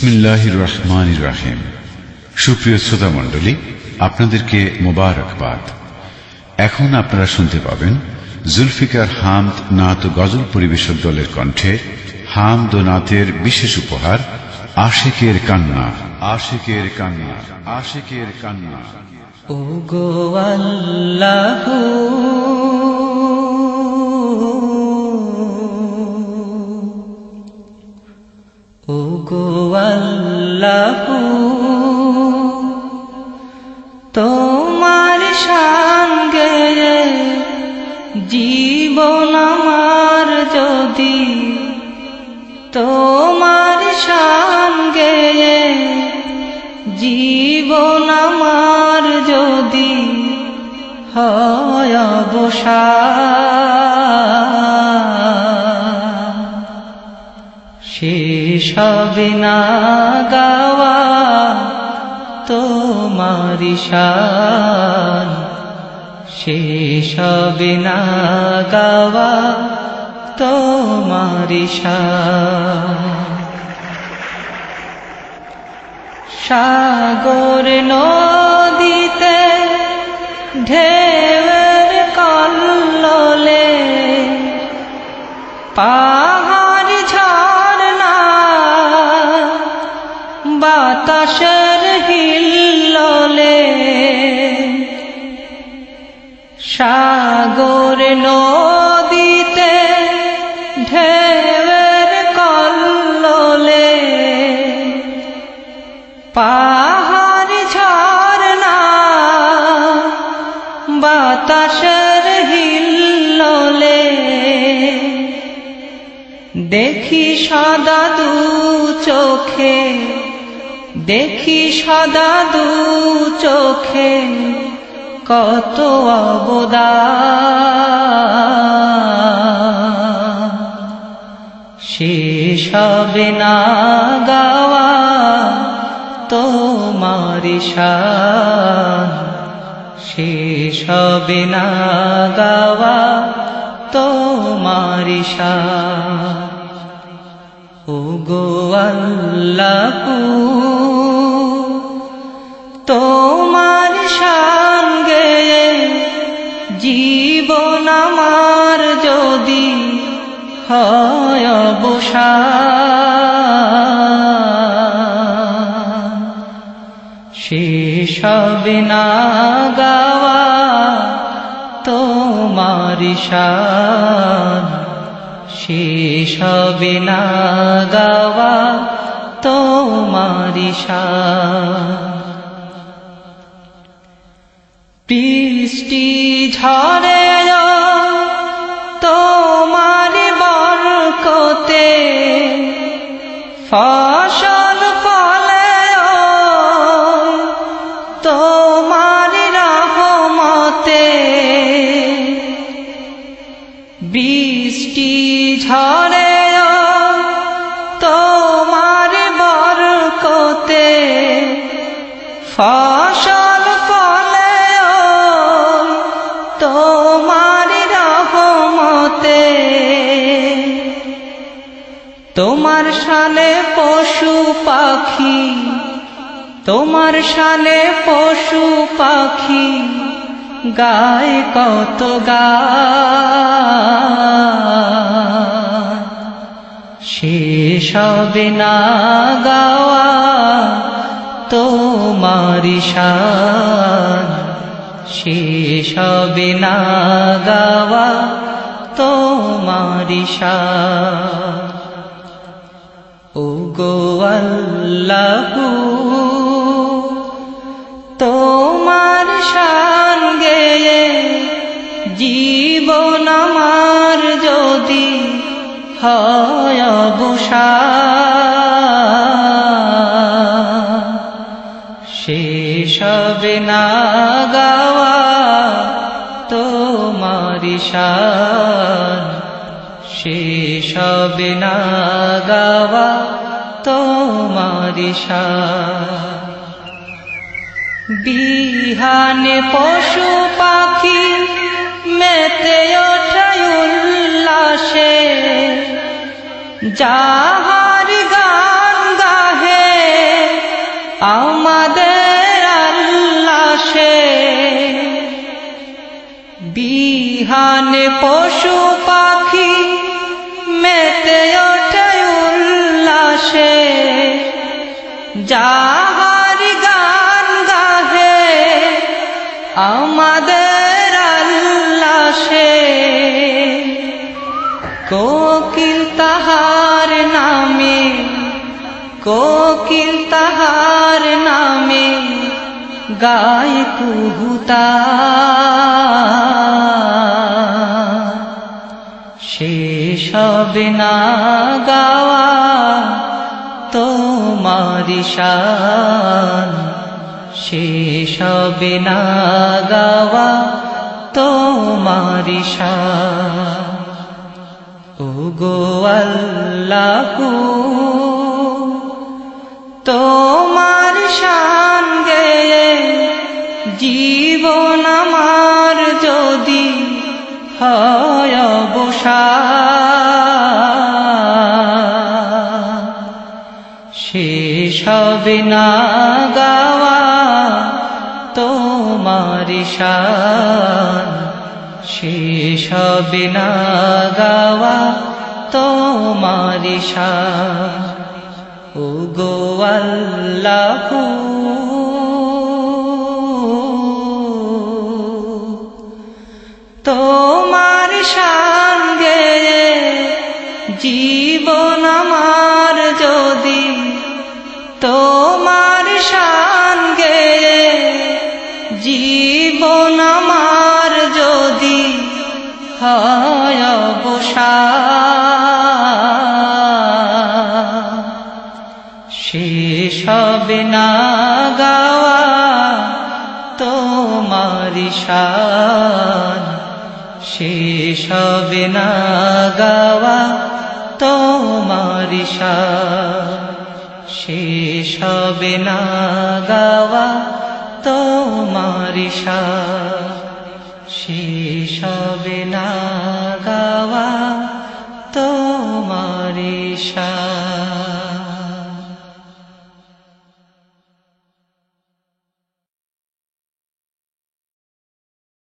বিসমিল্লাহির রহমানির রহিম। সুপ্রিয় শ্রোতা মণ্ডলী, আপনাদেরকে মোবারকবাদ। এখন আপনারা শুনতে পাবেন জুলফিকার হামদ নাত ও গজল পরিবেশক দলের কণ্ঠে হামদ ও নাতের বিশেষ উপহার আশিকের কান্না। আশিকের কান্না, আশিকের কান্না। ও গো আল্লাহ, ও গো আল্লাহ, তোমার সঙ্গে জীবন আমার যদি, তোমার সঙ্গে জীবন আমার যদি হয় অবসান, শেষ হবে না গাওয়া তোমারি শান, শেষ হবে না গাওয়া তোমারি শান। সাগর নদীতে ঢেউয়ের কল্লোলে, পাহাড় ঝরনা বাতাসের হিল্লোলে, সাগর নদীতে ঢেউয়ের কল্লোলে, পাহাড় ঝরনা বাতাসের হিল্লোলে, দেখি সদা দু চোখে, দেখি সদা দু চোখে কত অবদান, শেষ হবে না গাওয়া তোমারি শান, শেষ হবে না গাওয়া তোমারি শান। ও গো আল্লাহ, তোমার সঙ্গে জীবন আমার যদি হয় অবসান, শেষ হবে না গাওয়া তোমারি শান, শেষ হবে না গাওয়া তোমারি শান। বৃষ্টি ঝরে তোমার বরকতে, ফসল ফলে তোমার রহমতে, বৃষ্টি ঝরে তোমার বরকতে, ফসল ফলে তোমার রহমতে, তোমার শানে পশু পাখি, তোমার শানে পশু পাখি গায় কত গান, শেষ হবে না গাওয়া তোমারি শান, শেষ হবে না গাওয়া তোমারি শান। ও গো আল্লাহ, তোমার সঙ্গে জীবন আমার যদি হয় অবসান, শেষ হবে না গাওয়া তোমারি শান, শেষ হবে না গাওয়া তোমারি শান। বিহানে পশু পাখি মেতে ওঠায় উল্লাসে, যাহার গান গাহে বিহানে পশু পাখি মেতে ওঠে উল্লাসে, যাহার গান গাহে আমাদের আল্লাহ সে। কোকিল তাহার নামে, কোকিল তাহার নামে গায় কুহুতা, শেষ হবে না গাওয়া তোমারি শান, শেষ হবে না গাওয়া তোমারি শান। ওগো আল্লাহু তোমার শান গেয়ে জীবন আমার যদি হয় অবসান, শেষ হবে না গাওয়া তোমারি শান, শেষ হবে না গাওয়া তোমারি শান। ওগো আল্লাহু তোমার শান গেয়ে জীবন আমার যদি, তোমার শান গেয়ে জীবন আমার যদি হয় অবসান, শেষ হবে না গাওয়া তোমারি শান, শেষ হবে না গাওয়া তোমারি শান, শেষ হবে না গাওয়া তোমারি শান, শেষ হবে না গাওয়া তোমারি শান।